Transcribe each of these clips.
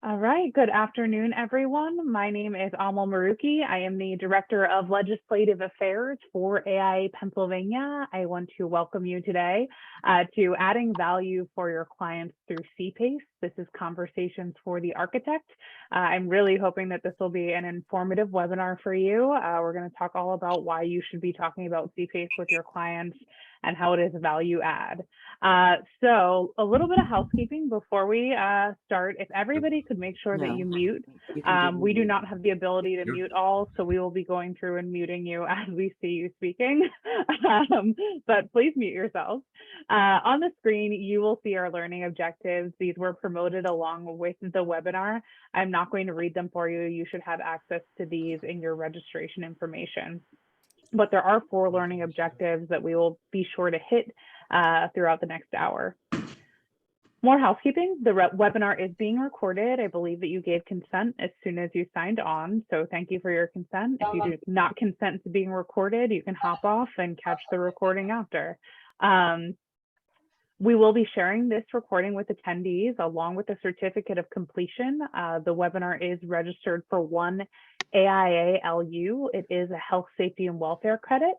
All right, good afternoon, everyone. My name is Amal Maruki. I am the Director of Legislative Affairs for AIA Pennsylvania. I want to welcome you today to Adding Value for Your Clients through CPACE. This is Conversations for the Architect. I'm really hoping that this will be an informative webinar for you. We're going to talk all about why you should be talking about CPACE with your clients and how it is a value add. So a little bit of housekeeping before we start. If everybody could make sure that you mute. We do not have the ability to mute all, so we will be going through and muting you as we see you speaking. But please mute yourselves. On the screen, you will see our learning objectives. These were promoted along with the webinar. I'm not going to read them for you. You should have access to these in your registration information. But there are 4 learning objectives that we will be sure to hit throughout the next hour. More housekeeping, the webinar is being recorded. I believe that you gave consent as soon as you signed on, so thank you for your consent. If you do not consent to being recorded, you can hop off and catch the recording after. We will be sharing this recording with attendees along with a certificate of completion. The webinar is registered for 1 AIA LU. It is a health, safety, and welfare credit.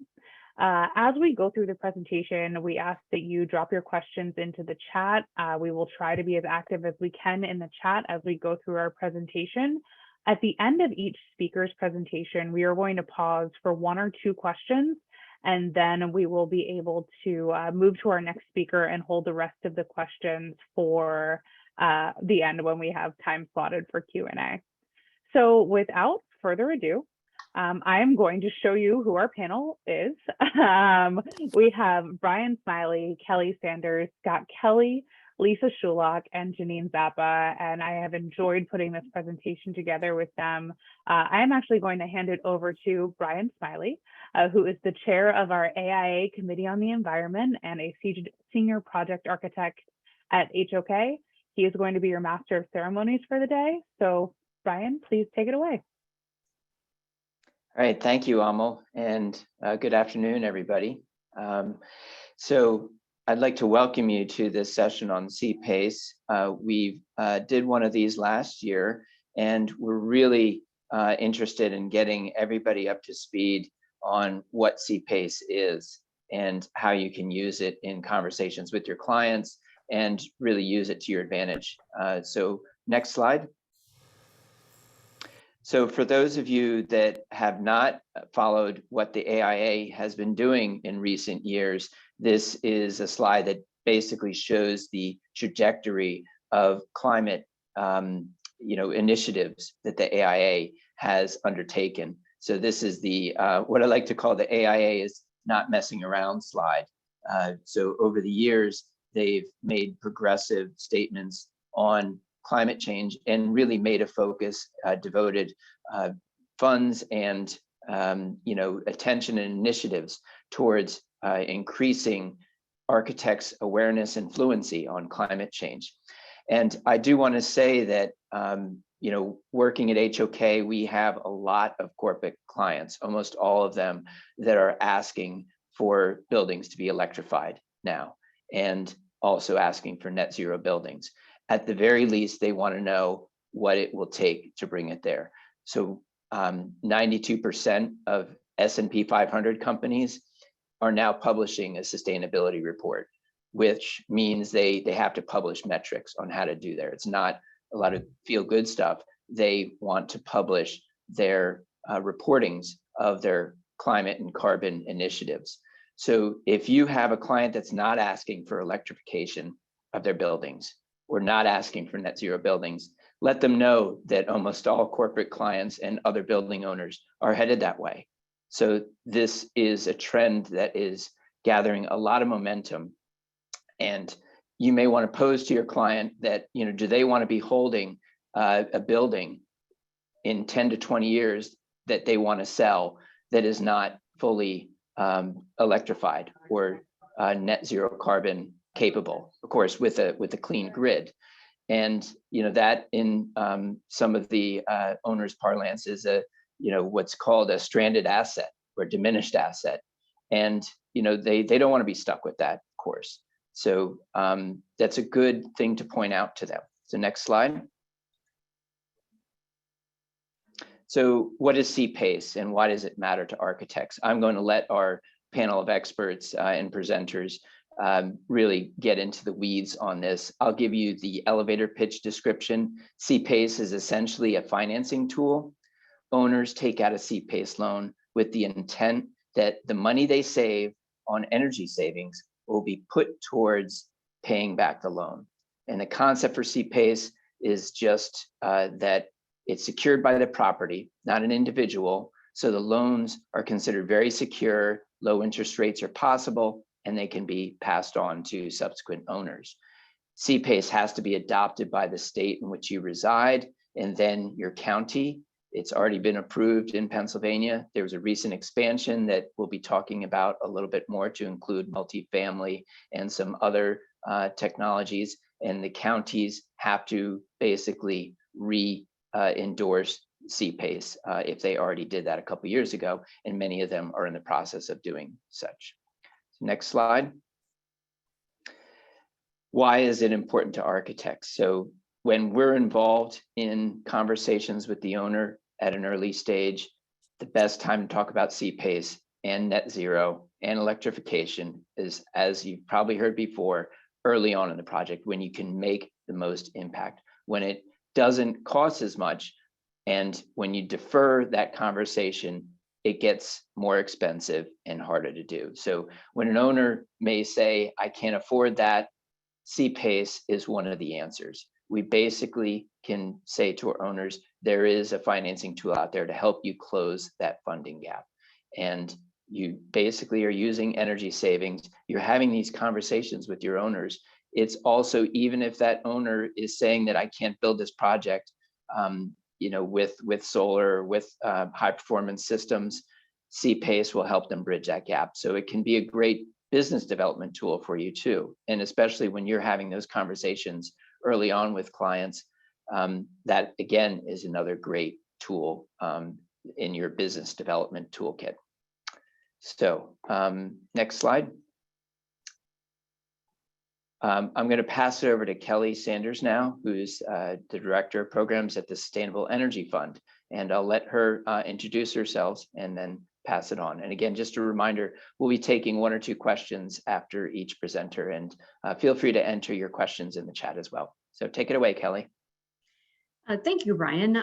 As we go through the presentation, we ask that you drop your questions into the chat. We will try to be as active as we can in the chat as we go through our presentation. At the end of each speaker's presentation, we are going to pause for 1 or 2 questions, and then we will be able to move to our next speaker and hold the rest of the questions for the end when we have time slotted for Q&A. So without further ado, I am going to show you who our panel is. We have Brian Smiley, Kelly Sanders, Scott Kelly, Lisa Shulock, and Janine Zappa, and I have enjoyed putting this presentation together with them. I am actually going to hand it over to Brian Smiley, who is the chair of our AIA Committee on the Environment and a senior project architect at HOK. He is going to be your master of ceremonies for the day. So Brian, please take it away. All right, thank you, Amal, and good afternoon, everybody. So I'd like to welcome you to this session on CPACE. We did one of these last year, and we're really interested in getting everybody up to speed on what CPACE is and how you can use it in conversations with your clients and really use it to your advantage. So next slide. So for those of you that have not followed what the AIA has been doing in recent years, this is a slide that basically shows the trajectory of climate initiatives that the AIA has undertaken. So this is the what I like to call the AIA is not messing around slide. So over the years, they've made progressive statements on climate change and really made a focus, devoted funds and attention and initiatives towards increasing architects' awareness and fluency on climate change. And I do want to say that working at HOK, we have a lot of corporate clients, almost all of them that are asking for buildings to be electrified now, and also asking for net zero buildings. At the very least, they want to know what it will take to bring it there. So 92% of S&P 500 companies are now publishing a sustainability report, which means they have to publish metrics on how to do there. It's not a lot of feel-good stuff. They want to publish their reportings of their climate and carbon initiatives. So if you have a client that's not asking for electrification of their buildings, or not asking for net zero buildings, let them know that almost all corporate clients and other building owners are headed that way. So this is a trend that is gathering a lot of momentum. And you may want to pose to your client that, do they want to be holding a building in 10 to 20 years that they want to sell that is not fully electrified or net zero carbon capable, of course, with a clean grid. And that in some of the owners' parlance is what's called a stranded asset or diminished asset. And they don't want to be stuck with that, of course. So that's a good thing to point out to them. So next slide. So what is CPACE and why does it matter to architects? I'm going to let our panel of experts and presenters really get into the weeds on this. I'll give you the elevator pitch description. CPACE is essentially a financing tool. Owners take out a CPACE loan with the intent that the money they save on energy savings will be put towards paying back the loan. And the concept for CPACE is just that it's secured by the property, not an individual. So the loans are considered very secure, low interest rates are possible, and they can be passed on to subsequent owners. CPACE has to be adopted by the state in which you reside, and then your county. It's already been approved in Pennsylvania. There was a recent expansion that we'll be talking about a little bit more to include multifamily and some other technologies. And the counties have to basically endorse CPACE if they already did that a couple of years ago, and many of them are in the process of doing such. Next slide. Why is it important to architects? So when we're involved in conversations with the owner at an early stage, the best time to talk about CPACE and net zero and electrification is, as you've probably heard before, early on in the project when you can make the most impact, when it doesn't cost as much. And when you defer that conversation, it gets more expensive and harder to do. So when an owner may say, I can't afford that, CPACE is one of the answers. We basically can say to our owners, there is a financing tool out there to help you close that funding gap. And you basically are using energy savings. You're having these conversations with your owners. It's also, even if that owner is saying that I can't build this project, with solar, with high performance systems, CPACE will help them bridge that gap. So it can be a great business development tool for you too. And especially when you're having those conversations early on with clients, that again is another great tool in your business development toolkit. So next slide. I'm going to pass it over to Kelly Sanders now, who's the Director of Programs at the Sustainable Energy Fund. And I'll let her introduce herself and then pass it on. And again, just a reminder, we'll be taking 1 or 2 questions after each presenter, and feel free to enter your questions in the chat as well. So take it away, Kelly. Thank you, Brian.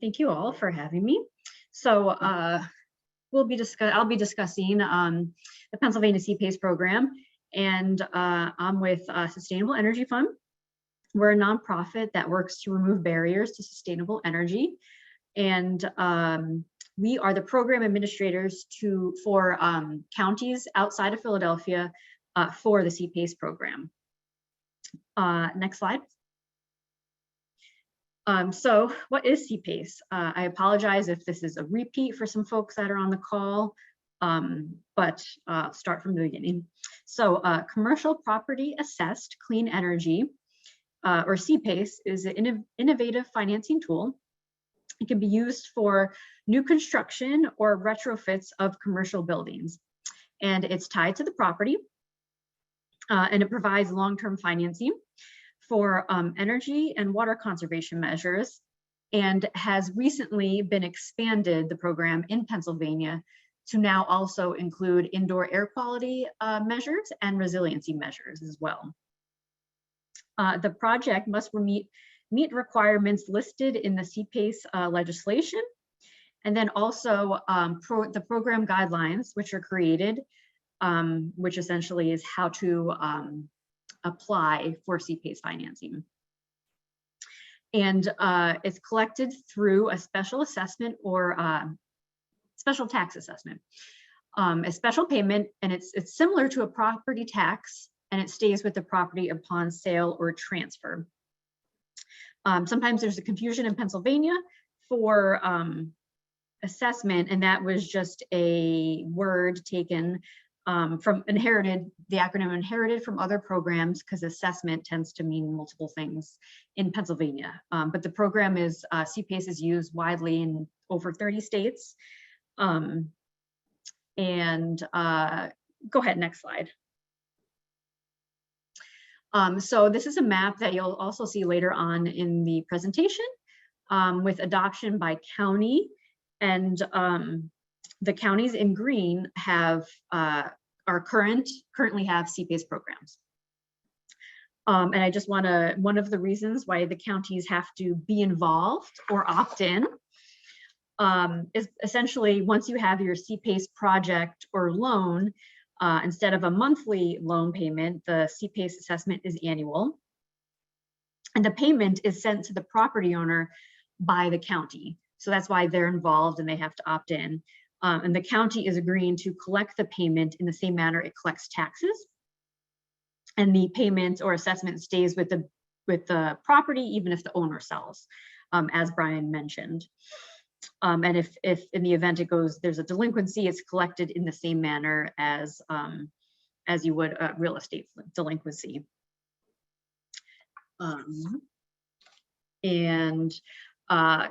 Thank you all for having me. So I'll be discussing the Pennsylvania CPACE program, and I'm with Sustainable Energy Fund. We're a nonprofit that works to remove barriers to sustainable energy, and we are the program administrators for counties outside of Philadelphia for the CPACE program. Next slide. So what is CPACE? I apologize if this is a repeat for some folks that are on the call, but start from the beginning. So commercial property assessed clean energy, or CPACE, is an innovative financing tool. It can be used for new construction or retrofits of commercial buildings. And it's tied to the property, and it provides long-term financing for energy and water conservation measures, and has recently been expanded, the program in Pennsylvania, to now also include indoor air quality measures and resiliency measures as well. The project must meet requirements listed in the CPACE legislation, and then also the program guidelines, which are created, which essentially is how to apply for CPACE financing. And it's collected through a special assessment or special tax assessment, a special payment, and it's similar to a property tax, and it stays with the property upon sale or transfer. Sometimes there's a confusion in Pennsylvania for assessment, and that was just a word taken from the acronym inherited from other programs, because assessment tends to mean multiple things in Pennsylvania. But the program is, CPACE is used widely in over 30 states. Go ahead, next slide. So this is a map that you'll also see later on in the presentation with adoption by county And the counties in green have currently have CPACE programs. And I just want to, one of the reasons why the counties have to be involved or opt in is essentially once you have your CPACE project or loan, instead of a monthly loan payment, the CPACE assessment is annual. And the payment is sent to the property owner by the county. So that's why they're involved and they have to opt in. And the county is agreeing to collect the payment in the same manner it collects taxes. And the payment or assessment stays with the property, even if the owner sells, as Brian mentioned. And if in the event there's a delinquency, it's collected in the same manner as you would a real estate delinquency.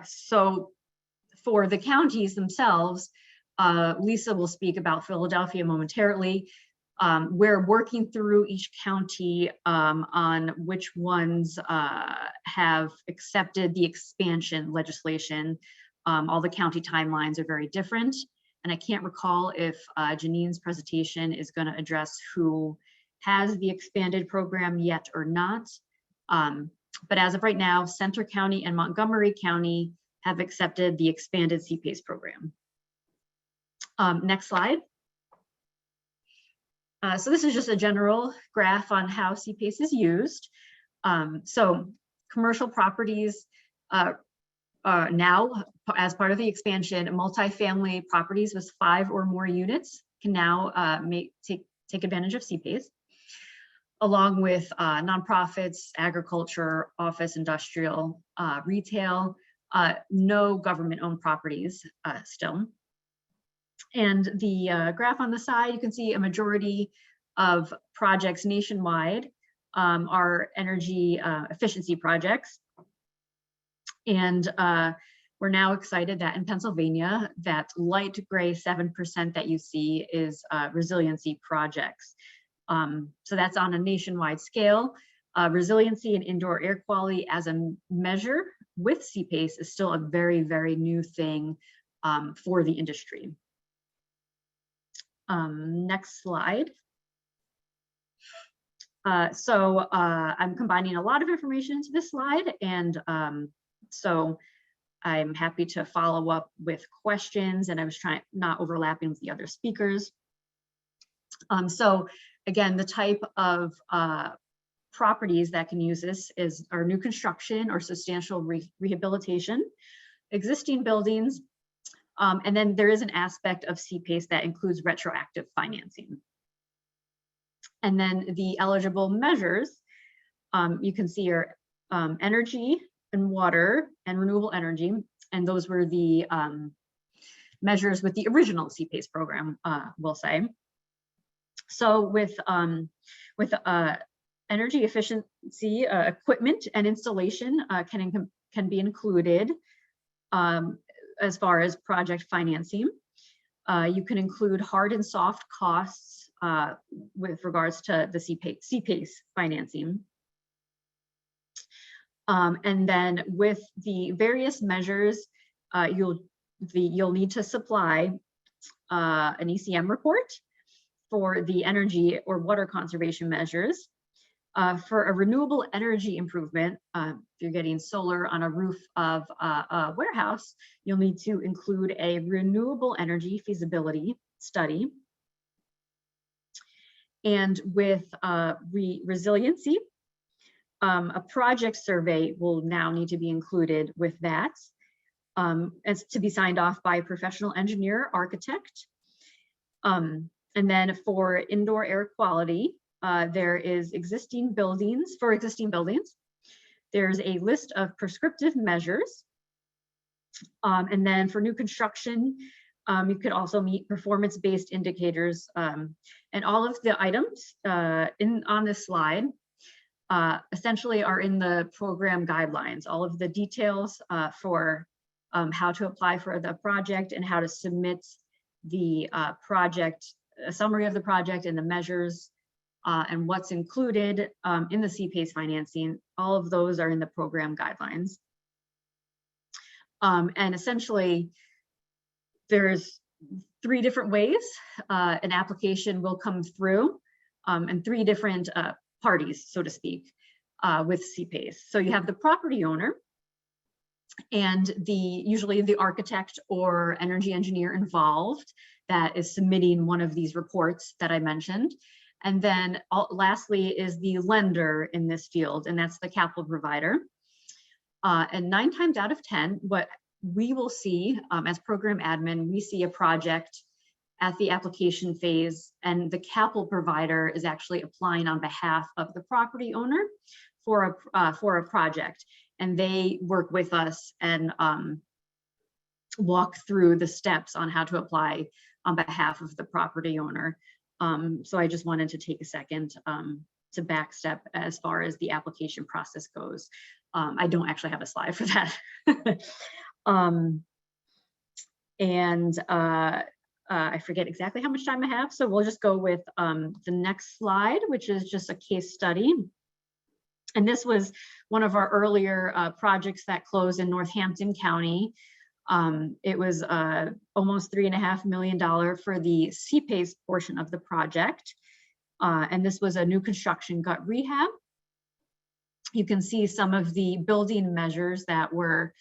So for the counties themselves, Lisa will speak about Philadelphia momentarily. We're working through each county on which ones have accepted the expansion legislation. All the county timelines are very different. And I can't recall if Janine's presentation is going to address who has the expanded program yet or not. But as of right now, Centre County and Montgomery County have accepted the expanded CPACE program. Next slide. So this is just a general graph on how CPACE is used. So commercial properties now, as part of the expansion, multifamily properties with 5 or more units can now take advantage of CPACE, along with nonprofits, agriculture, office, industrial, retail, no government-owned properties still. And the graph on the side, you can see a majority of projects nationwide are energy efficiency projects. And we're now excited that in Pennsylvania, that light gray 7% that you see is resiliency projects. So that's on a nationwide scale. Resiliency and indoor air quality as a measure with CPACE is still a very, very new thing for the industry. Next slide. So I'm combining a lot of information into this slide, and so I'm happy to follow up with questions, and I was trying not overlapping with the other speakers. So again, the type of properties that can use this are new construction or substantial rehabilitation, existing buildings, and then there is an aspect of CPACE that includes retroactive financing. And then the eligible measures, you can see are energy and water and renewable energy, and those were the measures with the original CPACE program, we'll say. So with energy efficiency, equipment and installation can be included as far as project financing. You can include hard and soft costs with regards to the CPACE financing. And then with the various measures, you'll need to supply an ECM report for the energy or water conservation measures. For a renewable energy improvement, if you're getting solar on a roof of a warehouse, you'll need to include a renewable energy feasibility study. And with resiliency, a project survey will now need to be included with that. It's to be signed off by a professional engineer, architect. And then for indoor air quality, there is existing buildings. There's a list of prescriptive measures. And then for new construction, you could also meet performance-based indicators. And all of the items on this slide essentially are in the program guidelines. All of the details for how to apply for the project and how to submit the project, a summary of the project and the measures and what's included in the CPACE financing, all of those are in the program guidelines. And essentially, there's 3 different ways an application will come through, and 3 different parties, so to speak, with CPACE. So you have the property owner and usually the architect or energy engineer involved that is submitting one of these reports that I mentioned. And then lastly is the lender in this field, and that's the capital provider. And 9 times out of 10, what we will see as program admin, we see a project at the application phase, and the capital provider is actually applying on behalf of the property owner for a project. And they work with us and walk through the steps on how to apply on behalf of the property owner. So I just wanted to take a second to backstep as far as the application process goes. I don't actually have a slide for that. I forget exactly how much time I have, so we'll just go with the next slide, which is just a case study. And this was one of our earlier projects that closed in Northampton County. It was almost $3.5 million for the CPACE portion of the project. And this was a new construction gut rehab. You can see some of the building measures that were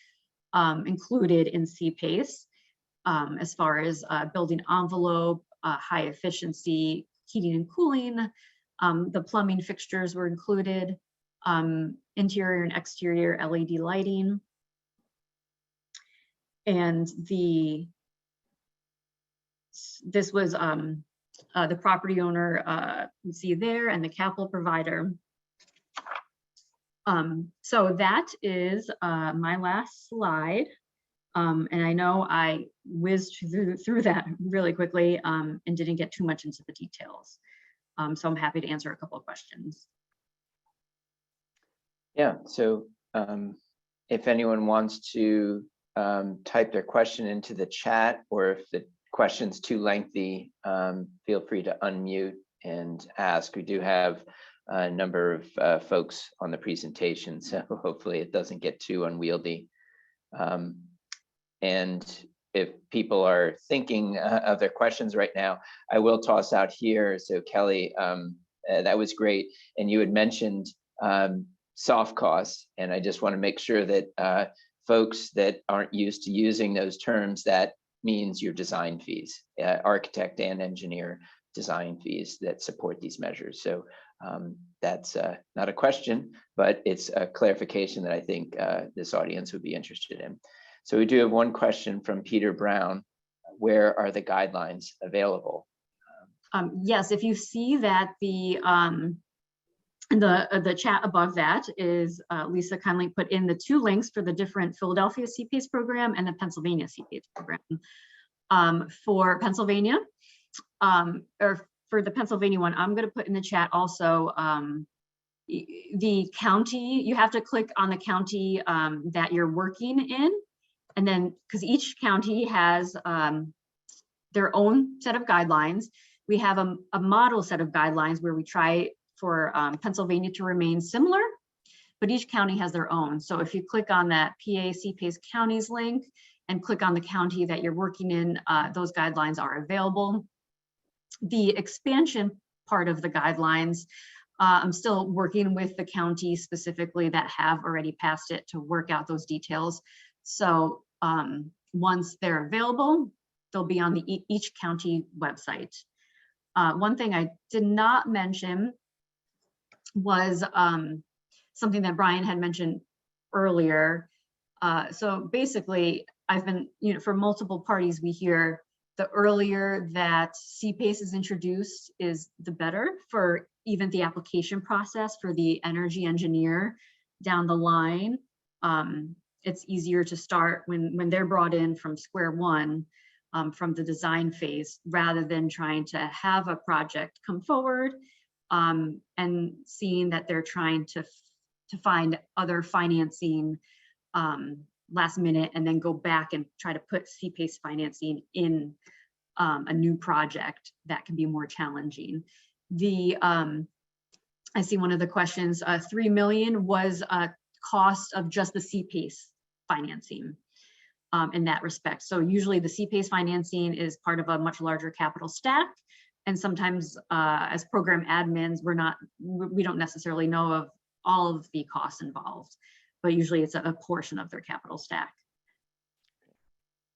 included in CPACE, as far as building envelope, high efficiency heating and cooling. The plumbing fixtures were included, interior and exterior LED lighting. And this was the property owner you see there, and the capital provider. So that is my last slide. And I know I whizzed through that really quickly and didn't get too much into the details. So I'm happy to answer a couple of questions. Yeah, so if anyone wants to type their question into the chat, or if the question's too lengthy, feel free to unmute and ask. We do have a number of folks on the presentation, so hopefully it doesn't get too unwieldy. And if people are thinking of their questions right now, I will toss out here. So Kelly, that was great. And you had mentioned soft costs, and I just want to make sure that folks that aren't used to using those terms, that means your design fees, architect and engineer design fees that support these measures. So that's not a question, but it's a clarification that I think this audience would be interested in. So we do have one question from Peter Brown. Where are the guidelines available? Yes, if you see that the chat above that is Lisa kindly put in the 2 links for the different Philadelphia CPACE program and the Pennsylvania CPACE program. For Pennsylvania, or for the Pennsylvania one, I'm going to put in the chat also the county. You have to click on the county that you're working in, and then because each county has their own set of guidelines. We have a model set of guidelines where we try for Pennsylvania to remain similar, but each county has their own. So if you click on that PA CPACE counties link and click on the county that you're working in, those guidelines are available. The expansion part of the guidelines, I'm still working with the county specifically that have already passed it to work out those details. So once they're available, they'll be on the each county website. One thing I did not mention was something that Brian had mentioned earlier. So basically, I've been, for multiple parties, we hear the earlier that CPACE is introduced is the better for even the application process for the energy engineer down the line. It's easier to start when they're brought in from square one, from the design phase, rather than trying to have a project come forward and seeing that they're trying to find other financing last minute and then go back and try to put CPACE financing in a new project. That can be more challenging. I see one of the questions, 3 million was a cost of just the CPACE financing. in that respect. So usually the CPACE financing is part of a much larger capital stack. And sometimes as program admins, we don't necessarily know of all of the costs involved, but usually it's a portion of their capital stack.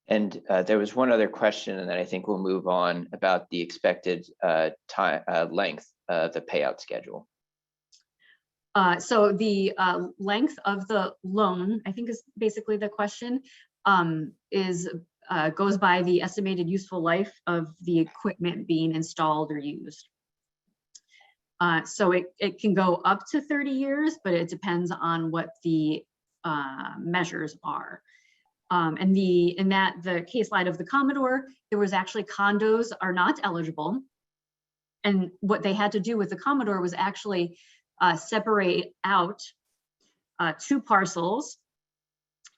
And there was one other question, and then I think we'll move on, about the expected time length of the payout schedule. So the length of the loan, I think, is basically the question, goes by the estimated useful life of the equipment being installed or used. So it can go up to 30 years, but it depends on what the measures are. And the case slide of the Commodore, there was actually condos are not eligible. And what they had to do with the Commodore was actually separate out 2 parcels,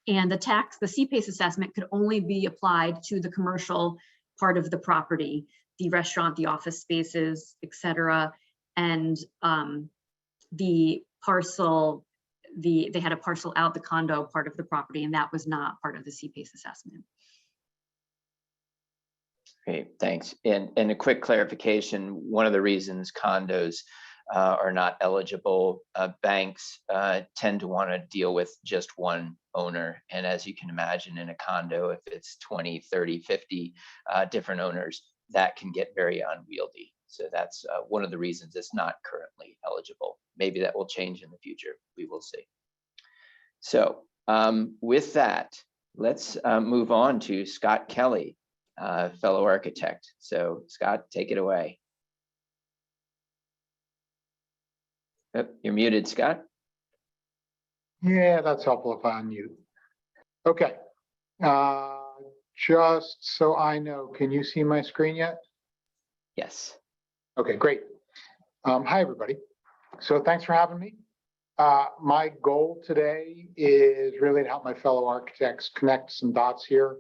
and the CPACE assessment could only be applied to the commercial part of the property, the restaurant, the office spaces, etc. And the parcel, they had a parcel out the condo part of the property, and that was not part of the CPACE assessment. Great, thanks. And a quick clarification, one of the reasons condos are not eligible, banks tend to want to deal with just one owner. And as you can imagine, in a condo, if it's 20, 30, 50 different owners, that can get very unwieldy. So that's one of the reasons it's not currently eligible. Maybe that will change in the future. We will see. So with that, let's move on to Scott Kelly, fellow architect. So Scott, take it away. Oh, you're muted, Scott. Yeah, that's helpful if I unmute. Okay. Just so I know, can you see my screen yet? Yes. Okay, great. Hi, everybody. So thanks for having me. My goal today is really to help my fellow architects connect some dots here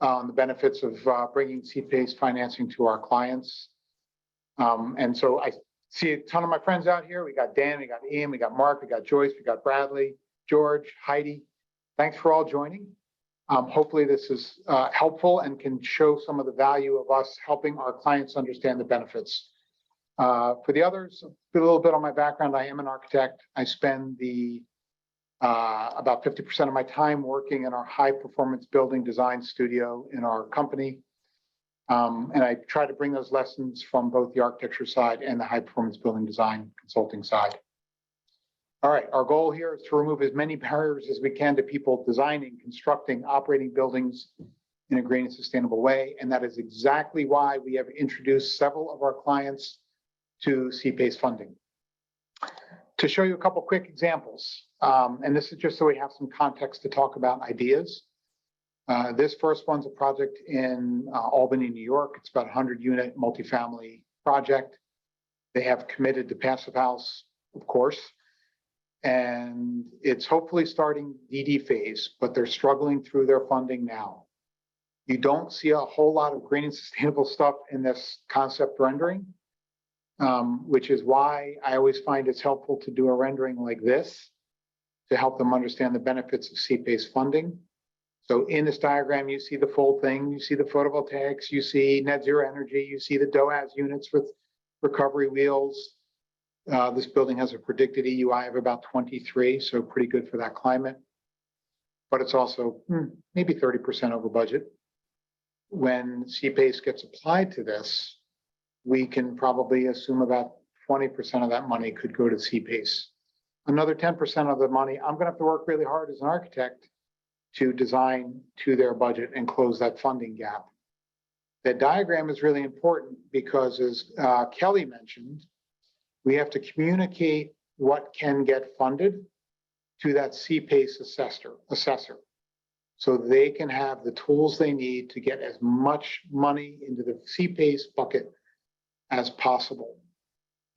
on the benefits of bringing CPACE financing to our clients. And so I see a ton of my friends out here. We got Dan, we got Ian, we got Mark, we got Joyce, we got Bradley, George, Heidi. Thanks for all joining. Hopefully this is helpful and can show some of the value of us helping our clients understand the benefits. For the others, a little bit on my background. I am an architect. I spend about 50% of my time working in our high performance building design studio in our company. And I try to bring those lessons from both the architecture side and the high performance building design consulting side. All right, our goal here is to remove as many barriers as we can to people designing, constructing, operating buildings in a green and sustainable way. And that is exactly why we have introduced several of our clients to CPACE funding. To show you a couple quick examples, and this is just so we have some context to talk about ideas. This first one's a project in Albany, New York. It's about a 100-unit multifamily project. They have committed to passive house, of course, and it's hopefully starting DD phase, but they're struggling through their funding now. You don't see a whole lot of green and sustainable stuff in this concept rendering, which is why I always find it's helpful to do a rendering like this to help them understand the benefits of CPACE funding. So in this diagram, you see the full thing, you see the photovoltaics, you see net zero energy, you see the DOAS units with recovery wheels. This building has a predicted EUI of about 23, so pretty good for that climate. But it's also maybe 30% over budget. When CPACE gets applied to this, we can probably assume about 20% of that money could go to CPACE. Another 10% of the money, I'm gonna have to work really hard as an architect to design to their budget and close that funding gap. That diagram is really important because, as Kelly mentioned, we have to communicate what can get funded to that CPACE assessor, so they can have the tools they need to get as much money into the CPACE bucket as possible.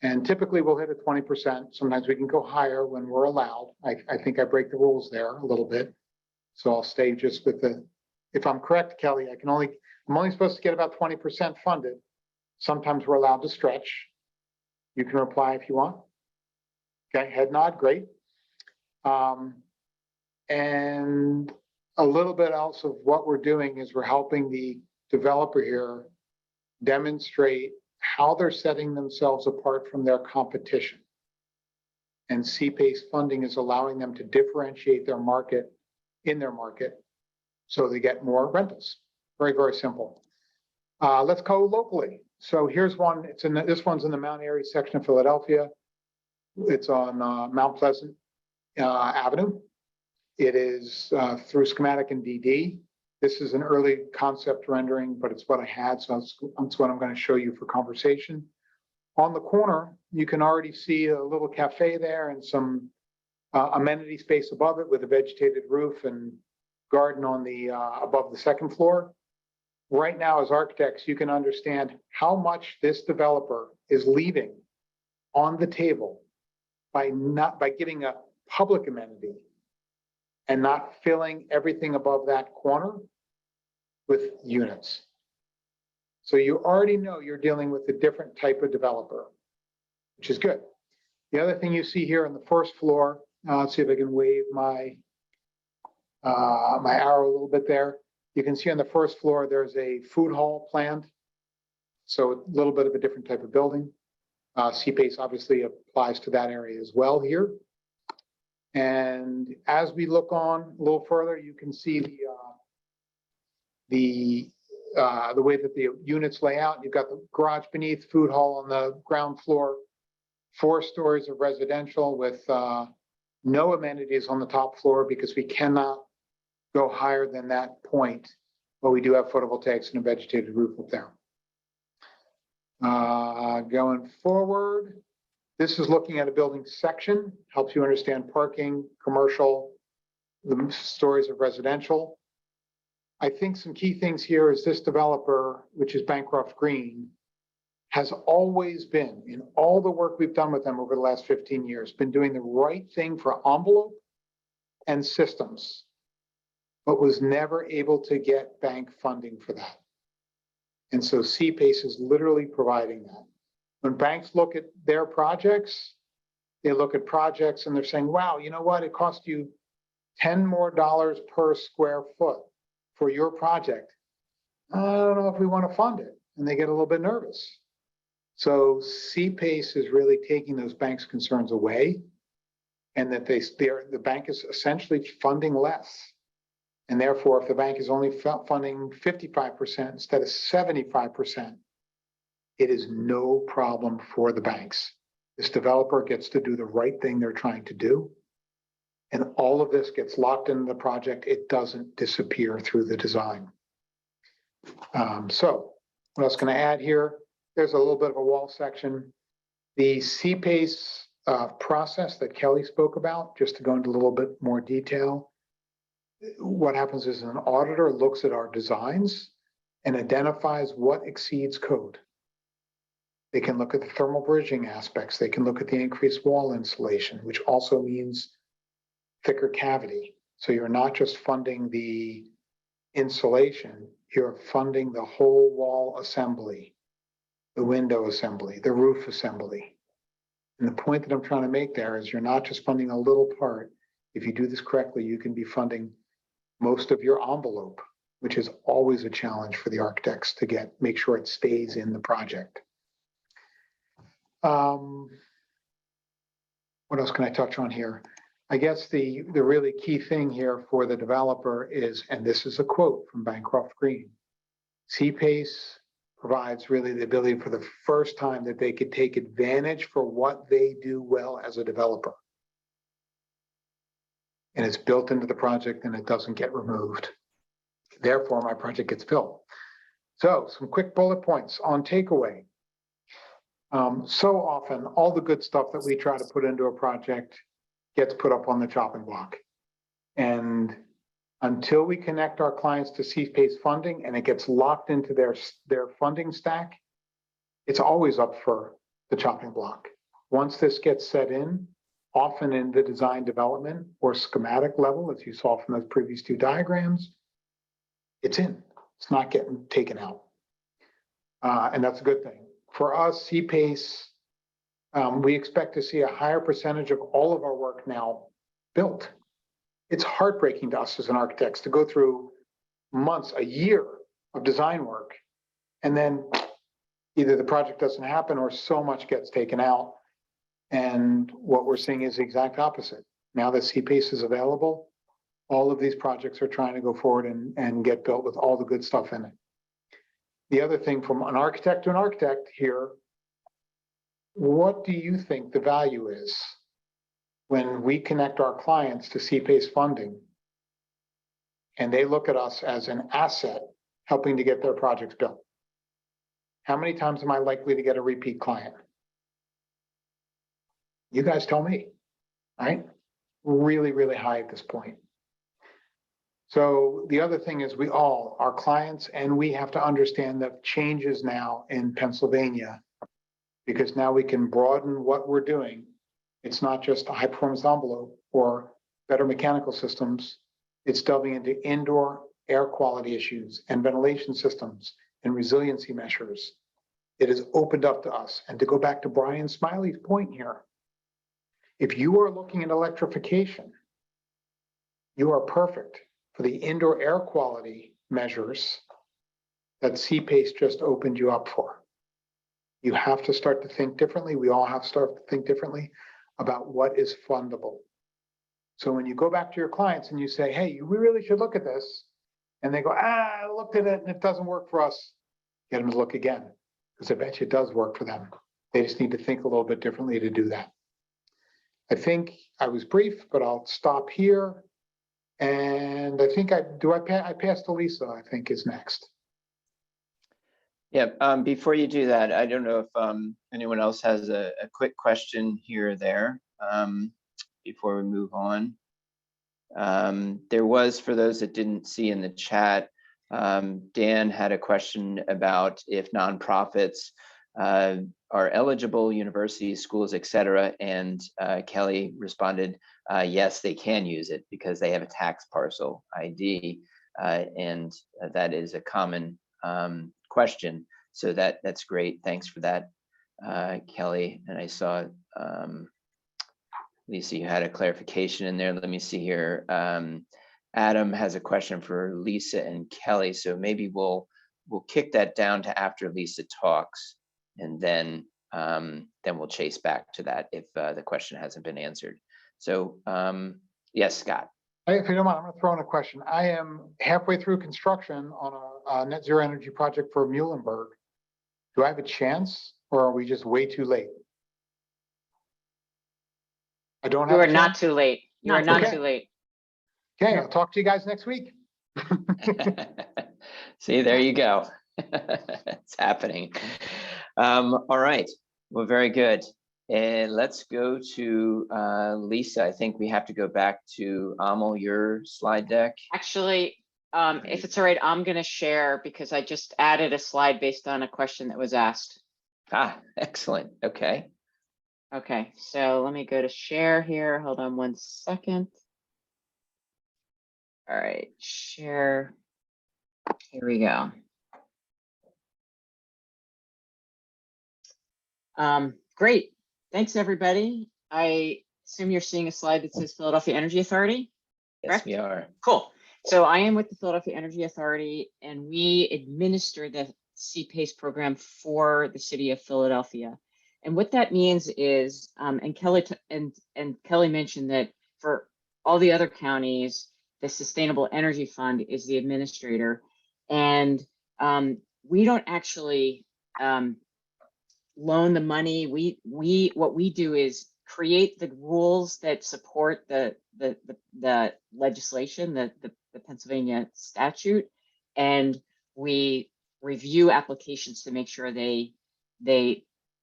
And typically we'll hit a 20%. Sometimes we can go higher when we're allowed. I think I break the rules there a little bit. So I'll stay just with if I'm correct, Kelly, I'm only supposed to get about 20% funded. Sometimes we're allowed to stretch. You can reply if you want. Okay, head nod, great. And a little bit else of what we're doing is we're helping the developer here demonstrate how they're setting themselves apart from their competition. And CPACE funding is allowing them to differentiate their market in their market so they get more rentals. Very, very simple. Let's go locally. So here's one. This one's in the Mount Airy section of Philadelphia. It's on Mount Pleasant Avenue. It is through schematic and DD. This is an early concept rendering, but it's what I had, so that's what I'm going to show you for conversation. On the corner, you can already see a little cafe there and some amenity space above it with a vegetated roof and garden on the above the second floor. Right now, as architects, you can understand how much this developer is leaving on the table by giving a public amenity and not filling everything above that corner with units. So you already know you're dealing with a different type of developer, which is good. The other thing you see here on the first floor, let's see if I can wave my arrow a little bit there. You can see on the first floor, there's a food hall planned. So a little bit of a different type of building. CPACE obviously applies to that area as well here. And as we look on a little further, you can see the way that the units lay out. You've got the garage beneath, food hall on the ground floor, 4 stories of residential with no amenities on the top floor because we cannot go higher than that point, but we do have photovoltaics and a vegetated roof up there. Going forward, this is looking at a building section, helps you understand parking, commercial, the stories of residential. I think some key things here is this developer, which is Bancroft Green, has always been, in all the work we've done with them over the last 15 years, been doing the right thing for envelope and systems, but was never able to get bank funding for that. And so CPACE is literally providing that. When banks look at their projects, they look at projects and they're saying, wow, you know what? It cost you $10 more per square foot for your project. I don't know if we want to fund it. And they get a little bit nervous. So CPACE is really taking those banks' concerns away, and that the bank is essentially funding less. And therefore, if the bank is only funding 55% instead of 75%, it is no problem for the banks. This developer gets to do the right thing they're trying to do. And all of this gets locked into the project. It doesn't disappear through the design. So what else can I add here? There's a little bit of a wall section. The CPACE process that Kelly spoke about, just to go into a little bit more detail. What happens is an auditor looks at our designs and identifies what exceeds code. They can look at the thermal bridging aspects. They can look at the increased wall insulation, which also means thicker cavity. So you're not just funding the insulation, you're funding the whole wall assembly, the window assembly, the roof assembly. And the point that I'm trying to make there is you're not just funding a little part. If you do this correctly, you can be funding most of your envelope, which is always a challenge for the architects to make sure it stays in the project. What else can I touch on here? I guess the really key thing here for the developer is, and this is a quote from Bancroft Green, CPACE provides really the ability for the first time that they could take advantage for what they do well as a developer. And it's built into the project and it doesn't get removed. Therefore, my project gets built. So some quick bullet points on takeaway. So often, all the good stuff that we try to put into a project gets put up on the chopping block. And until we connect our clients to CPACE funding and it gets locked into their funding stack, it's always up for the chopping block. Once this gets set in, often in the design development or schematic level, as you saw from those previous 2 diagrams, it's in. It's not getting taken out. And that's a good thing. For us, CPACE, we expect to see a higher percentage of all of our work now built. it's heartbreaking to us as an architects to go through months, a year of design work, and then either the project doesn't happen or so much gets taken out. And what we're seeing is the exact opposite. Now that CPACE is available, all of these projects are trying to go forward and get built with all the good stuff in it. The other thing, from an architect to an architect here, what do you think the value is when we connect our clients to CPACE funding and they look at us as an asset helping to get their projects built? How many times am I likely to get a repeat client? You guys tell me, right? Really, really high at this point. So the other thing is our clients, and we have to understand the changes now in Pennsylvania, because now we can broaden what we're doing. It's not just a high performance envelope or better mechanical systems. It's delving into indoor air quality issues and ventilation systems and resiliency measures. It has opened up to us. And to go back to Brian Smiley's point here, if you are looking at electrification, you are perfect for the indoor air quality measures that CPACE just opened you up for. You have to start to think differently. We all have to start to think differently about what is fundable. So when you go back to your clients and you say, hey, we really should look at this, and they go, I looked at it and it doesn't work for us, get them to look again, because I bet you it does work for them. They just need to think a little bit differently to do that. I think I was brief, but I'll stop here. And I think I passed to Lisa, I think is next. Yeah, before you do that, I don't know if anyone else has a quick question here or there before we move on. There was, for those that didn't see in the chat, Dan had a question about if nonprofits are eligible, universities, schools, etc. And Kelly responded, yes, they can use it because they have a tax parcel ID. And that is a common question. So that's great. Thanks for that, Kelly. And I saw, Lisa, you had a clarification in there. Let me see here. Adam has a question for Lisa and Kelly. So maybe we'll kick that down to after Lisa talks, and then we'll chase back to that if the question hasn't been answered. So yes, Scott. If you don't mind, I'm going to throw in a question. I am halfway through construction on a net zero energy project for Muhlenberg. Do I have a chance, or are we just way too late? I don't have. You are not too late. You are not Okay. too late. Okay, I'll talk to you guys next week. See, there you go. It's happening. All right. Well, very good. And let's go to Lisa. I think we have to go back to Amal, your slide deck. Actually, if it's all right, I'm going to share because I just added a slide based on a question that was asked. Ah, excellent. Okay. Okay, so let me go to share here. Hold on one second. All right, share. Here we go. Great. Thanks, everybody. I assume you're seeing a slide that says Philadelphia Energy Authority. Yes, Correct? we are. Cool. So I am with the Philadelphia Energy Authority, and we administer the CPACE program for the city of Philadelphia. And what that means is, and Kelly Kelly mentioned that for all the other counties, the Sustainable Energy Fund is the administrator, and we don't actually loan the money. What we do is create the rules that support the legislation, the Pennsylvania statute, and we review applications to make sure they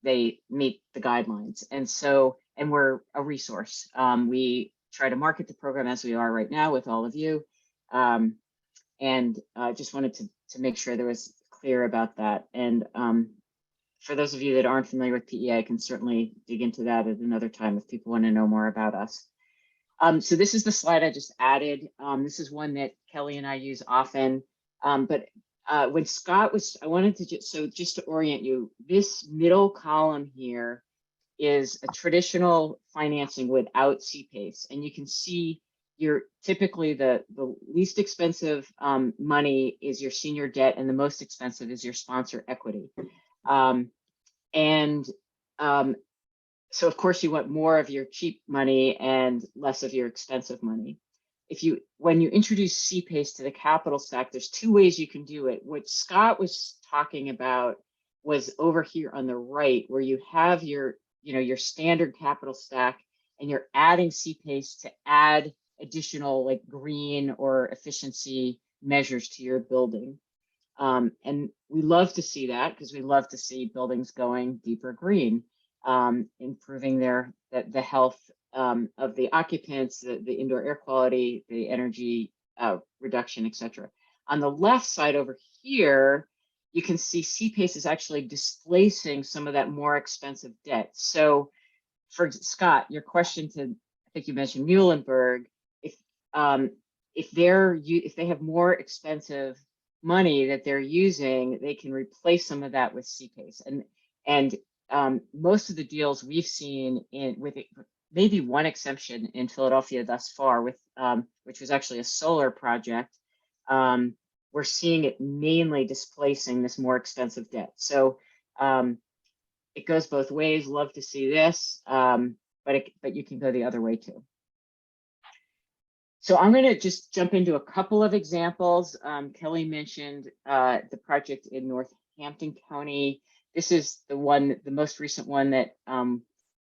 meet the guidelines. And we're a resource. We try to market the program as we are right now with all of you. And I just wanted to make sure there was clear about that. And for those of you that aren't familiar with PEA, I can certainly dig into that at another time if people want to know more about us. So this is the slide I just added. This is one that Kelly and I use often. But when Scott was, I wanted to just to orient you, this middle column here is a traditional financing without CPACE. And you can see you're typically the least expensive money is your senior debt, and the most expensive is your sponsor equity. So of course you want more of your cheap money and less of your expensive money. When you introduce CPACE to the capital stack, there's two ways you can do it. What Scott was talking about was over here on the right, where you have your standard capital stack, and you're adding CPACE to add additional like green or efficiency measures to your building. And we love to see that, because we love to see buildings going deeper green, improving the health of the occupants, the indoor air quality, the energy reduction, etc. On the left side over here, you can see CPACE is actually displacing some of that more expensive debt. So for Scott, your question to, I think you mentioned Muhlenberg, if they have more expensive money that they're using, they can replace some of that with CPACE. And most of the deals we've seen with maybe one exception in Philadelphia thus far, which was actually a solar project, we're seeing it mainly displacing this more expensive debt. So it goes both ways. Love to see this, but you can go the other way too. So I'm going to just jump into a couple of examples. Kelly mentioned the project in Northampton County. This is the most recent one that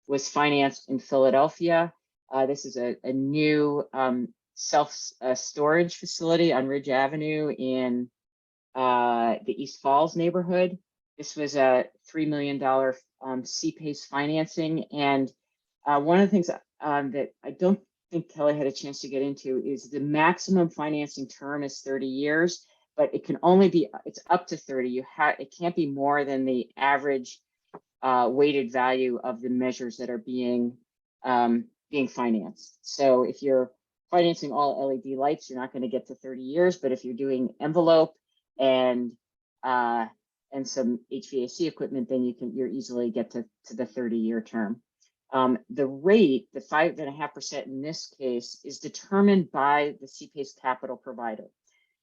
was financed in Philadelphia. This is a new self-storage facility on Ridge Avenue in the East Falls neighborhood. This was a $3 million CPACE financing. And one of the things that I don't think Kelly had a chance to get into is the maximum financing term is 30 years, but it can only be, it's up to 30. It can't be more than the average weighted value of the measures that are being financed. So if you're financing all LED lights, you're not going to get to 30 years, but if you're doing envelope and some HVAC equipment, then you're easily get to the 30-year term. The rate, the 5.5% in this case, is determined by the CPACE capital provider.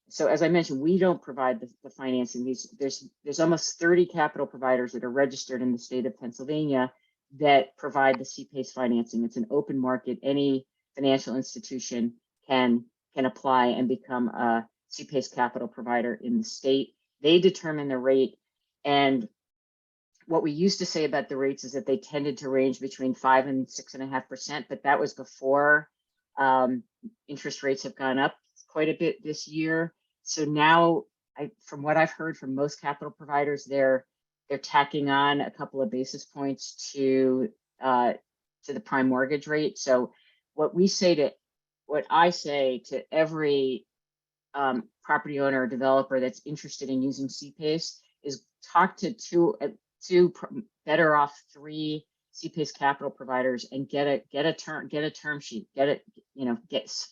So as I mentioned, we don't provide the financing. There's almost 30 capital providers that are registered in the state of Pennsylvania that provide the CPACE financing. It's an open market. Any financial institution can apply and become a CPACE capital provider in the state. They determine the rate. And what we used to say about the rates is that they tended to range between 5 and 6.5%, but that was before interest rates have gone up quite a bit this year. So now, from what I've heard from most capital providers, they're tacking on a couple of basis points to the prime mortgage rate. So what I say to every property owner or developer that's interested in using CPACE is talk to two better off 3 CPACE capital providers and get a term sheet,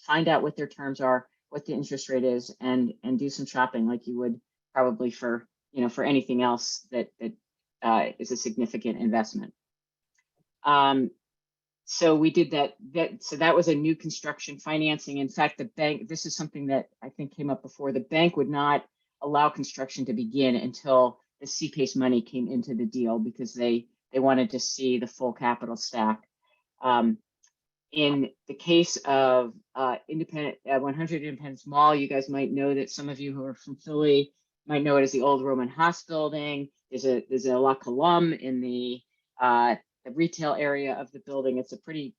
find out what their terms are, what the interest rate is, and do some shopping like you would probably for anything else that is a significant investment. So we did that. So that was a new construction financing. In fact, the bank, this is something that I think came up before, the bank would not allow construction to begin until the CPACE money came into the deal, because they wanted to see the full capital stack. In the case of 100 Independence Mall, you guys might know that, some of you who are from Philly might know it as the old Roman Haas building. There's a La Colombe in the retail area of the building. It's a pretty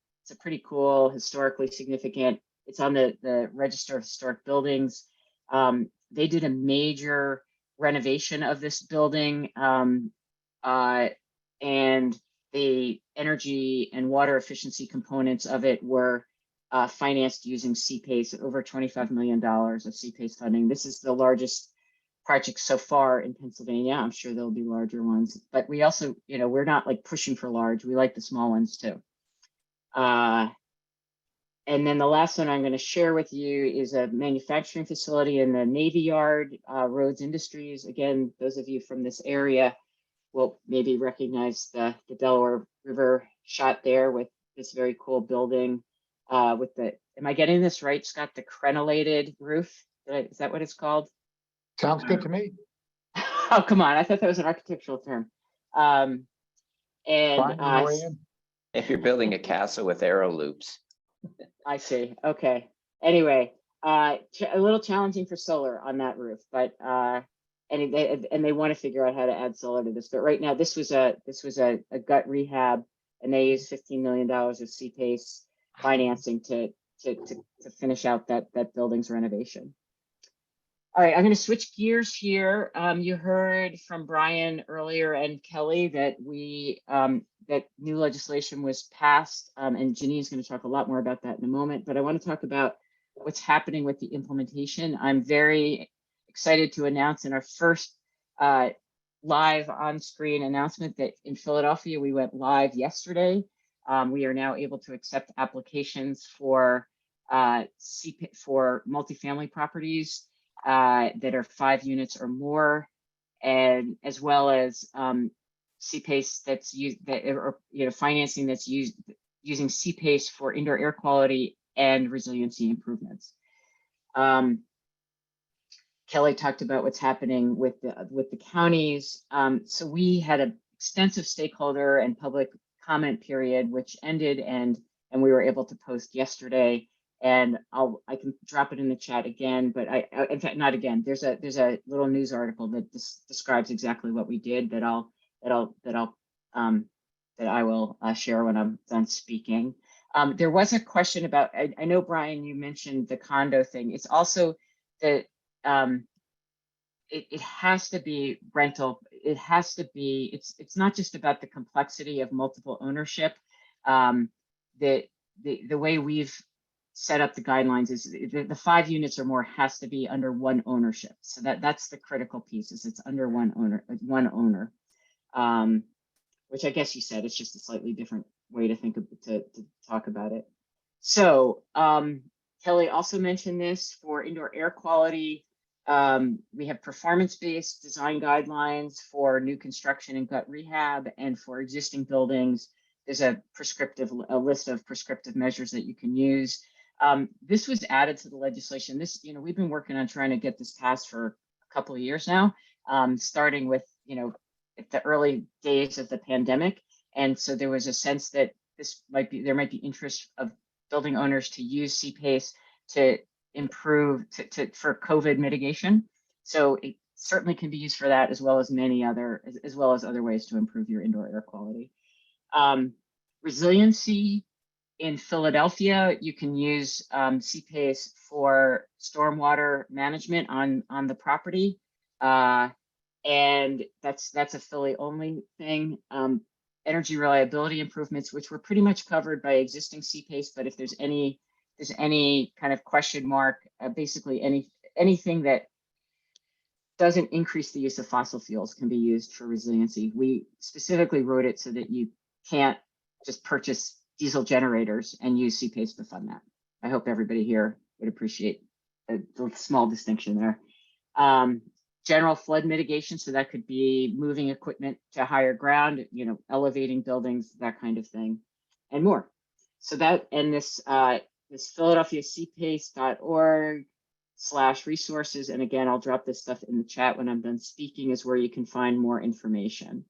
cool, historically significant. It's on the Register of Historic Buildings. They did a major renovation of this building, and the energy and water efficiency components of it were financed using CPACE, over $25 million of CPACE funding. This is the largest project so far in Pennsylvania. I'm sure there'll be larger ones, but we also, we're not like pushing for large. We like the small ones too. And then the last one I'm going to share with you is a manufacturing facility in the Navy Yard, Rhodes Industries. Again, those of you from this area will maybe recognize the Delaware River shot there with this very cool building. with the, am I getting this right, Scott? The crenellated roof? Is that what it's called? Sounds good to me. Oh, come on. I thought that was an architectural term. Fine, you know where I am. If you're building a castle with arrow loops. I see. Okay. Anyway, a little challenging for solar on that roof, but and they want to figure out how to add solar to this. But right now, this was a gut rehab, and they used $15 million of CPACE financing to finish out that building's renovation. All right, I'm going to switch gears here. You heard from Brian earlier and Kelly that that new legislation was passed, and Janine's going to talk a lot more about that in a moment. But I want to talk about what's happening with the implementation. I'm very excited to announce in our first live on-screen announcement that in Philadelphia we went live yesterday. We are now able to accept applications for multifamily properties that are 5 units or more, and as well as CPACE that's used, or financing that's using CPACE for indoor air quality and resiliency improvements. Kelly talked about what's happening with the counties. So we had an extensive stakeholder and public comment period, which ended, and we were able to post yesterday. And I can drop it in the chat again, but in fact, not again. There's a little news article that describes exactly what we did that I will share when I'm done speaking. There was a question about, I know, Brian, you mentioned the condo thing. It's also that it has to be rental. It has to be, it's not just about the complexity of multiple ownership. The way we've set up the guidelines is the 5 units or more has to be under one ownership. So that's the critical piece, is it's under one owner, which I guess you said, it's just a slightly different way to think of to talk about it. So Kelly also mentioned this for indoor air quality. We have performance-based design guidelines for new construction and gut rehab, and for existing buildings, there's a list of prescriptive measures that you can use. This was added to the legislation. We've been working on trying to get this passed for a couple of years now, starting with, at the early days of the pandemic. And so there was a sense that there might be interest of building owners to use CPACE to improve for COVID mitigation. So it certainly can be used for that, as well as other ways to improve your indoor air quality. Resiliency. In Philadelphia, you can use CPACE for stormwater management on the property, and that's a Philly only thing. Energy reliability improvements, which were pretty much covered by existing CPACE, but if there's any kind of question mark, basically anything that doesn't increase the use of fossil fuels can be used for resiliency. We specifically wrote it so that you can't just purchase diesel generators and use CPACE to fund that. I hope everybody here would appreciate the small distinction there. General flood mitigation, so that could be moving equipment to higher ground, elevating buildings, that kind of thing, and more. So that, and this philadelphiacpace.org/resources, and again, I'll drop this stuff in the chat when I'm done speaking, is where you can find more information.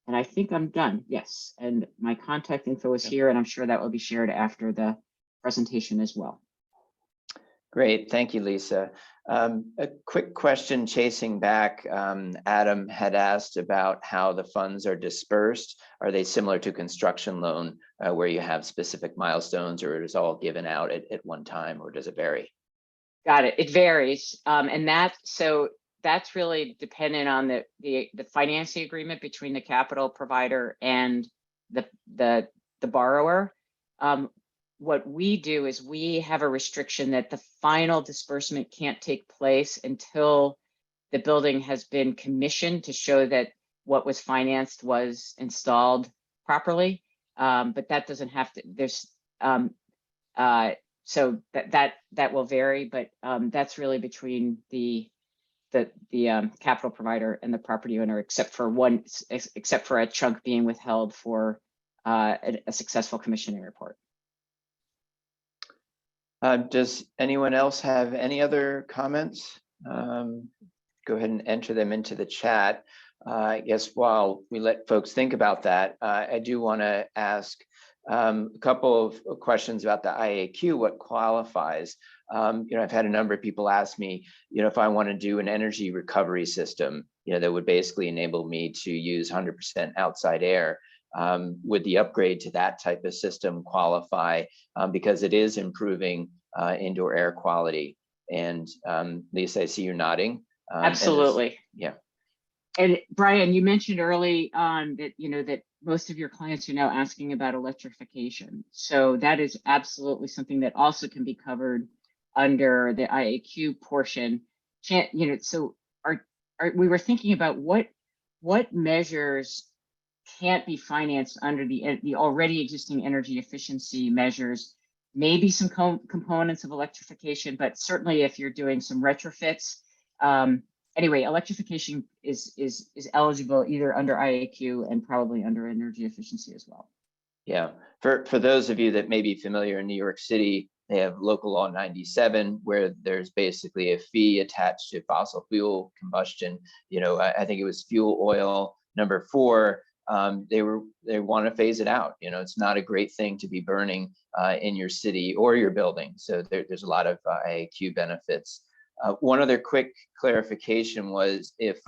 And I think I'm done. Yes. And my contact info is here, and I'm sure that will be shared after the presentation as well. Great. Thank you, Lisa. A quick question chasing back. Adam had asked about how the funds are dispersed. Are they similar to construction loan where you have specific milestones, or is it all given out at one time, or does it vary? Got it. It varies. And that's really dependent on the financing agreement between the capital provider and the borrower. What we do is we have a restriction that the final disbursement can't take place until the building has been commissioned to show that what was financed was installed properly. But that doesn't have to. So that will vary, but that's really between the capital provider and the property owner, except for a chunk being withheld for a successful commissioning report. Does anyone else have any other comments? Go ahead and enter them into the chat. I guess while we let folks think about that, I do want to ask a couple of questions about the IAQ, what qualifies. I've had a number of people ask me, if I want to do an energy recovery system, that would basically enable me to use 100% outside air. Would the upgrade to that type of system qualify because it is improving indoor air quality? And Lisa, I see you nodding. Absolutely. Yeah. And Brian, you mentioned early on that, that most of your clients are now asking about electrification. So that is absolutely something that also can be covered under the IAQ portion. So we were thinking about what measures can't be financed under the already existing energy efficiency measures, maybe some components of electrification, but certainly if you're doing some retrofits. Anyway, electrification is eligible either under IAQ and probably under energy efficiency as well. Yeah, for those of you that may be familiar in New York City, they have local law 97, where there's basically a fee attached to fossil fuel combustion. I think it was fuel oil number 4. They want to phase it out. It's not a great thing to be burning in your city or your building. So there's a lot of IAQ benefits. One other quick clarification was if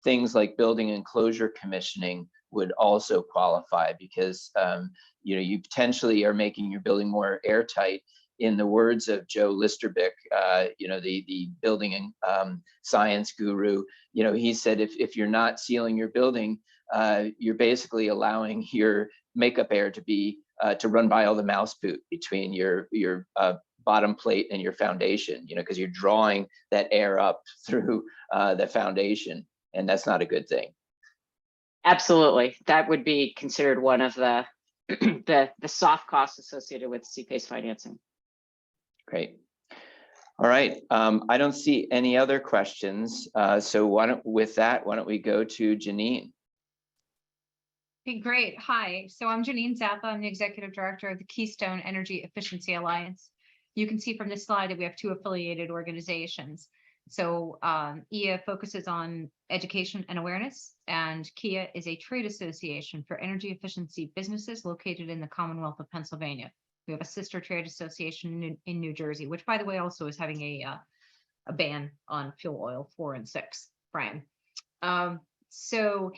things like building enclosure commissioning would also qualify, because you potentially are making your building more airtight. In the words of Joe Listerbick, the building and science guru, he said if you're not sealing your building, you're basically allowing your makeup air to run by all the mouse poop between your bottom plate and your foundation, because you're drawing that air up through the foundation, and that's not a good thing. Absolutely, that would be considered one of the the soft costs associated with CPACE financing. Great. All right. I don't see any other questions. So why don't we go to Janine? Okay, great. Hi. So I'm Janine Zappa. I'm the Executive Director of the Keystone Energy Efficiency Alliance. You can see from this slide that we have 2 affiliated organizations. So EA focuses on education and awareness, and KIA is a trade association for energy efficiency businesses located in the Commonwealth of Pennsylvania. We have a sister trade association in New Jersey, which, by the way, also is having a ban on fuel oil 4 and 6, Brian. So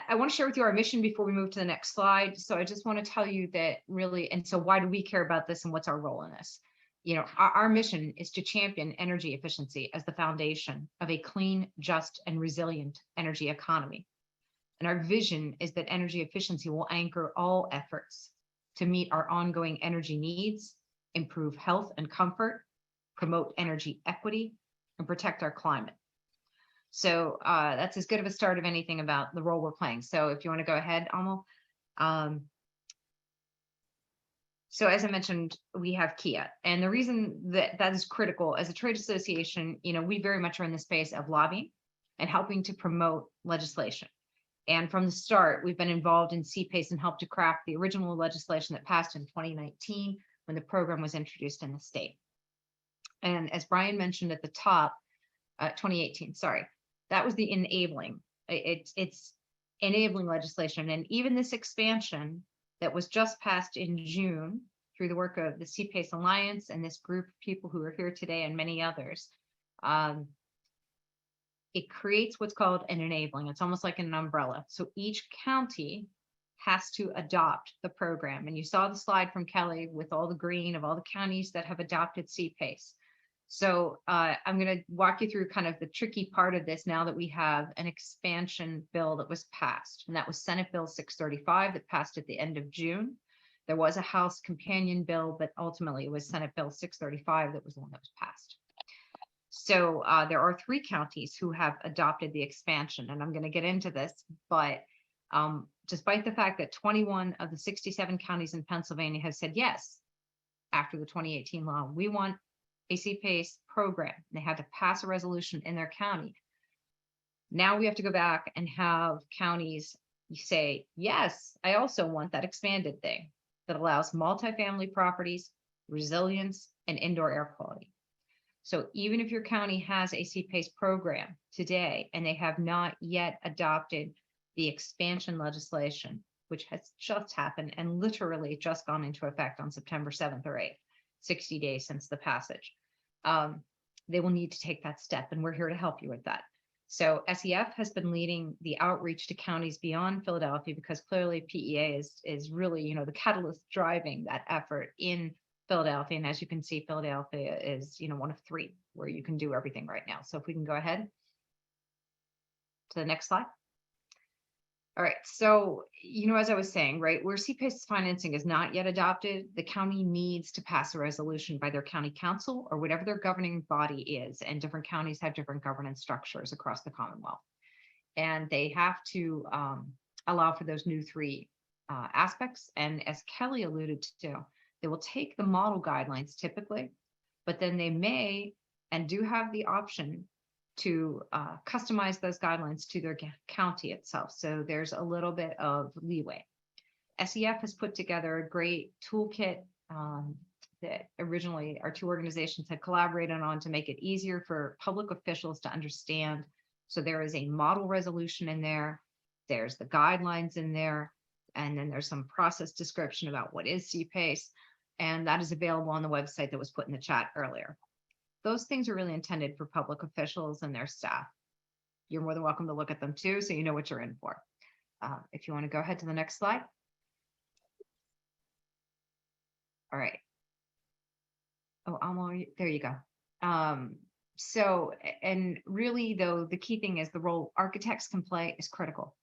I want to share with you our mission before we move to the next slide. So I just want to tell you that really, and so why do we care about this and what's our role in this? Our mission is to champion energy efficiency as the foundation of a clean, just, and resilient energy economy. And our vision is that energy efficiency will anchor all efforts to meet our ongoing energy needs, improve health and comfort, promote energy equity, and protect our climate. So that's as good of a start of anything about the role we're playing. So if you want to go ahead, Amal. So as I mentioned, we have KIA, and the reason that is critical as a trade association, we very much are in the space of lobbying and helping to promote legislation. And from the start, we've been involved in CPACE and helped to craft the original legislation that passed in 2019 when the program was introduced in the state. And as Brian mentioned at the top, 2018, sorry, that was the enabling. It's enabling legislation. And even this expansion that was just passed in June through the work of the CPACE Alliance and this group of people who are here today and many others, it creates what's called an enabling. It's almost like an umbrella. So each county has to adopt the program. And you saw the slide from Kelly with all the green of all the counties that have adopted CPACE. So I'm going to walk you through kind of the tricky part of this now that we have an expansion bill that was passed, and that was Senate Bill 635 that passed at the end of June. There was a House companion bill, but ultimately it was Senate Bill 635 that was the one that was passed. So there are 3 counties who have adopted the expansion, and I'm going to get into this, but despite the fact that 21 of the 67 counties in Pennsylvania have said yes, after the 2018 law, we want a CPACE program. They had to pass a resolution in their county. Now we have to go back and have counties say, yes, I also want that expanded thing that allows multifamily properties, resilience, and indoor air quality. So even if your county has a CPACE program today and they have not yet adopted the expansion legislation, which has just happened and literally just gone into effect on September 7th or 8th, 60 days since the passage, they will need to take that step, and we're here to help you with that. So SEF has been leading the outreach to counties beyond Philadelphia, because clearly PEA is really, you know, the catalyst driving that effort in Philadelphia. And as you can see, Philadelphia is, you know, one of 3 where you can do everything right now. So if we can go ahead to the next slide. All right, so, you know, as I was saying, right, where CPACE financing is not yet adopted, the county needs to pass a resolution by their county council or whatever their governing body is. And different counties have different governance structures across the Commonwealth. And they have to allow for those new 3 aspects. And as Kelly alluded to, they will take the model guidelines typically, but then they may and do have the option to customize those guidelines to their county itself. So there's a little bit of leeway. SEF has put together a great toolkit that originally our 2 organizations had collaborated on to make it easier for public officials to understand. So there is a model resolution in there, there's the guidelines in there, and then there's some process description about what is CPACE, and that is available on the website that was put in the chat earlier. Those things are really intended for public officials and their staff. You're more than welcome to look at them too, so you know what you're in for. If you want to go ahead to the next slide. All right. Oh, there you go. So, and really though, the key thing is the role architects can play is critical,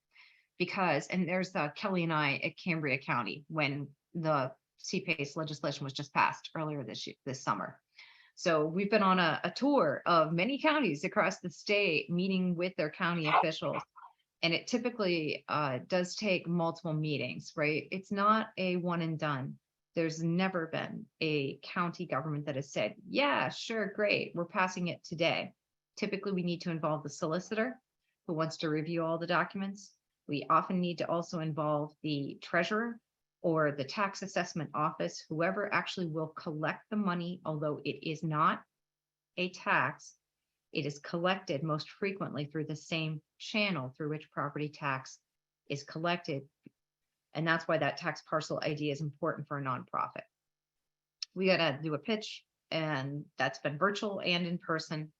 because, and there's Kelly and I at Cambria County when the CPACE legislation was just passed earlier this summer. So we've been on a tour of many counties across the state, meeting with their county officials. And it typically does take multiple meetings, right? It's not a one and done. There's never been a county government that has said, yeah, sure, great, we're passing it today. Typically, we need to involve the solicitor who wants to review all the documents. We often need to also involve the treasurer or the tax assessment office, whoever actually will collect the money, although it is not a tax, it is collected most frequently through the same channel through which property tax is collected. And that's why that tax parcel ID is important for a nonprofit. We got to do a pitch, and that's been virtual and in person.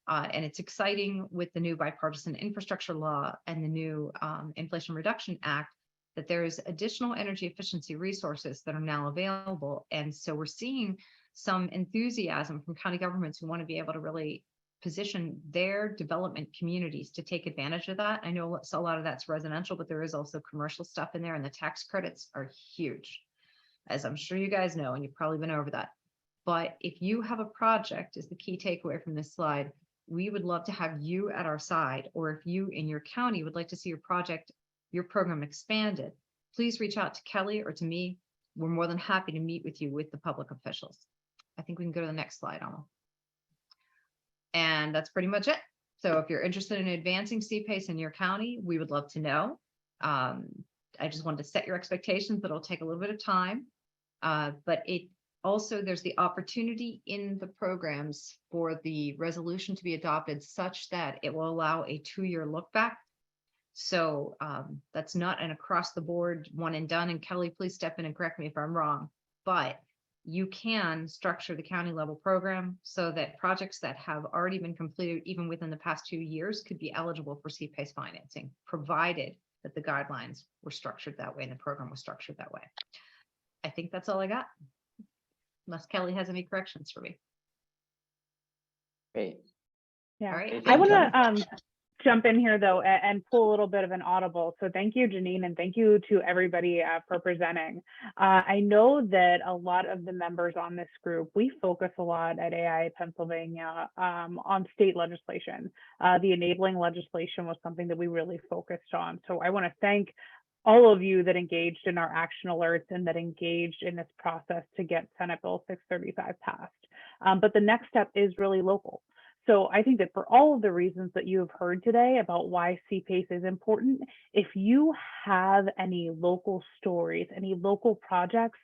And it's exciting with the new bipartisan infrastructure law and the new Inflation Reduction Act that there's additional energy efficiency resources that are now available. And so we're seeing some enthusiasm from county governments who want to be able to really position their development communities to take advantage of that. I know a lot of that's residential, but there is also commercial stuff in there, and the tax credits are huge, as I'm sure you guys know, and you've probably been over that. But if you have a project, is the key takeaway from this slide, we would love to have you at our side, or if you in your county would like to see your project, your program expanded, please reach out to Kelly or to me. We're more than happy to meet with you with the public officials. I think we can go to the next slide, Alma. And that's pretty much it. So if you're interested in advancing CPACE in your county, we would love to know. I just wanted to set your expectations that it'll take a little bit of time, but it also, there's the opportunity in the programs for the resolution to be adopted such that it will allow a 2-year look back. So that's not an across the board one and done. And Kelly, please step in and correct me if I'm wrong, but you can structure the county level program so that projects that have already been completed, even within the past 2 years, could be eligible for CPACE financing, provided that the guidelines were structured that way and the program was structured that way. I think that's all I got, unless Kelly has any corrections for me. Great. Yeah, All right. I want to jump in here though and pull a little bit of an audible. So thank you, Janine, and thank you to everybody for presenting. I know that a lot of the members on this group, we focus a lot at AI Pennsylvania on state legislation. The enabling legislation was something that we really focused on. So I want to thank all of you that engaged in our action alerts and that engaged in this process to get Senate Bill 635 passed. But the next step is really local. So I think that for all of the reasons that you have heard today about why CPACE is important, if you have any local stories, any local projects,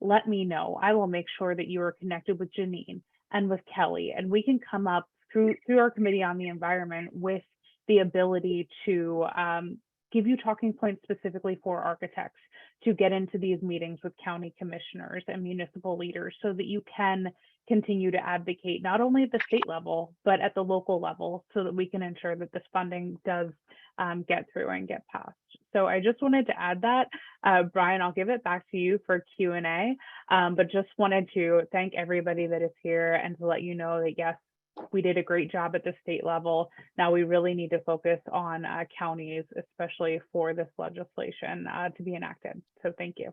let me know. I will make sure that you are connected with Janine and with Kelly, and we can come up through our Committee on the Environment with the ability to give you talking points specifically for architects to get into these meetings with county commissioners and municipal leaders so that you can continue to advocate not only at the state level, but at the local level so that we can ensure that this funding does get through and get passed. So I just wanted to add that. Brian, I'll give it back to you for Q&A, but just wanted to thank everybody that is here and to let you know that, yes, we did a great job at the state level. Now we really need to focus on counties, especially for this legislation to be enacted. So thank you.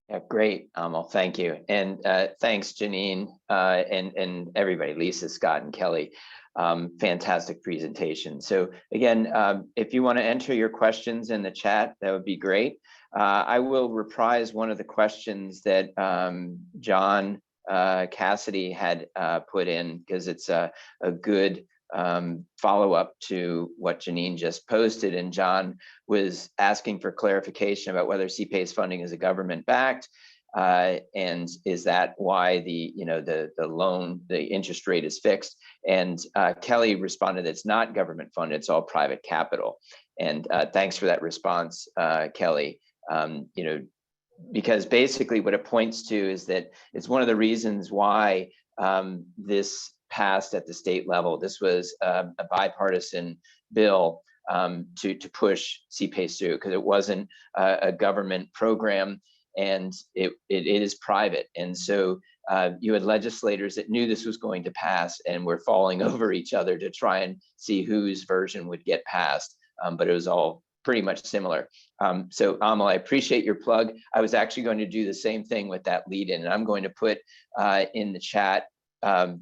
Yeah, great, Amal, thank you. And thanks, Janine, and everybody, Lisa, Scott, and Kelly. Fantastic presentation. So again, if you want to enter your questions in the chat, that would be great. I will reprise one of the questions that John Cassidy had put in, because it's a good follow-up to what Janine just posted. And John was asking for clarification about whether CPACE funding is a government backed, and is that why the loan, the interest rate is fixed? And Kelly responded, it's not government funded, it's all private capital. And thanks for that response, Kelly. Because basically what it points to is that it's one of the reasons why this passed at the state level. This was a bipartisan bill to push CPACE through, because it wasn't a government program, and it is private. And so you had legislators that knew this was going to pass and were falling over each other to try and see whose version would get passed, but it was all pretty much similar. So Amal, I appreciate your plug. I was actually going to do the same thing with that lead in, and I'm going to put in the chat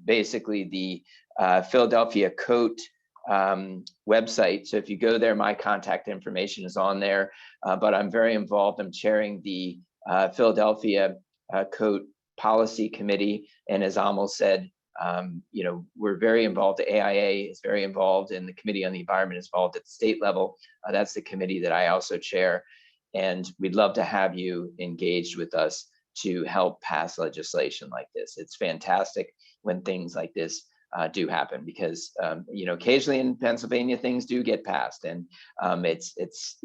basically the Philadelphia Coat website. So if you go there, my contact information is on there, but I'm very involved. I'm chairing the Philadelphia Coat Policy Committee. And as Amal said, we're very involved. The AIA is very involved, and the Committee on the Environment is involved at the state level. That's the committee that I also chair. And we'd love to have you engaged with us to help pass legislation like this. It's fantastic when things like this do happen, because occasionally in Pennsylvania things do get passed, and it's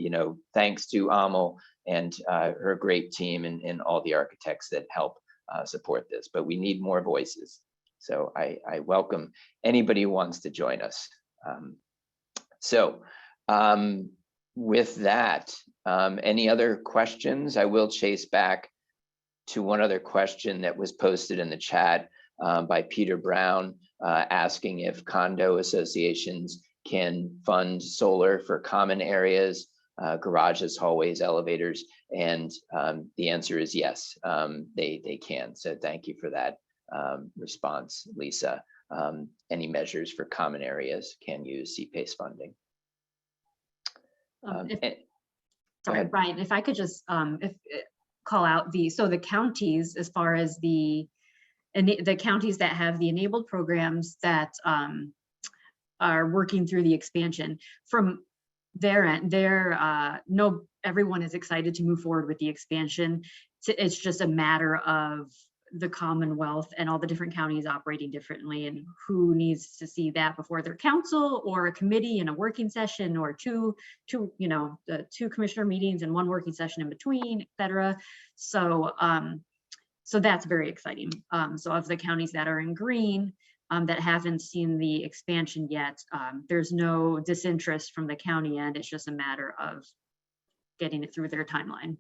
thanks to Amal and her great team and all the architects that help support this. But we need more voices. So I welcome anybody who wants to join us. With that, any other questions? I will chase back to one other question that was posted in the chat by Peter Brown, asking if condo associations can fund solar for common areas, garages, hallways, elevators, and the answer is yes, they can. So thank you for that response, Lisa. Any measures for common areas can use CPACE funding. Sorry, Brian, if I could just call out the counties, as far as the counties that have the enabled programs that are working through the expansion, from their end, everyone is excited to move forward with the expansion. It's just a matter of the Commonwealth and all the different counties operating differently, and who needs to see that before their council or a committee in a working session, or two commissioner meetings and one working session in between, etc. So that's very exciting. So of the counties that are in green, that haven't seen the expansion yet, there's no disinterest from the county end. It's just a matter of getting it through their timeline.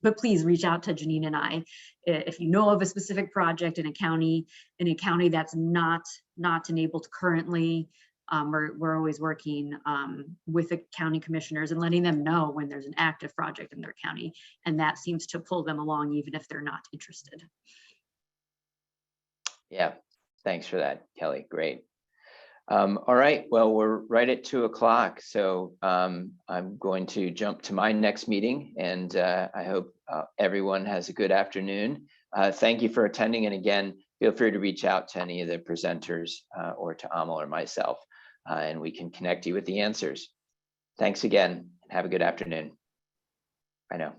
But please reach out to Janine and I if you know of a specific project in a county that's not enabled currently. We're always working with the county commissioners and letting them know when there's an active project in their county, and that seems to pull them along even if they're not interested. Yeah, thanks for that, Kelly. Great. All right, well, we're right at 2 o'clock, so I'm going to jump to my next meeting, and I hope everyone has a good afternoon. Thank you for attending, and again, feel free to reach out to any of the presenters or to Amal or myself, and we can connect you with the answers. Thanks again, and have a good afternoon. Bye now.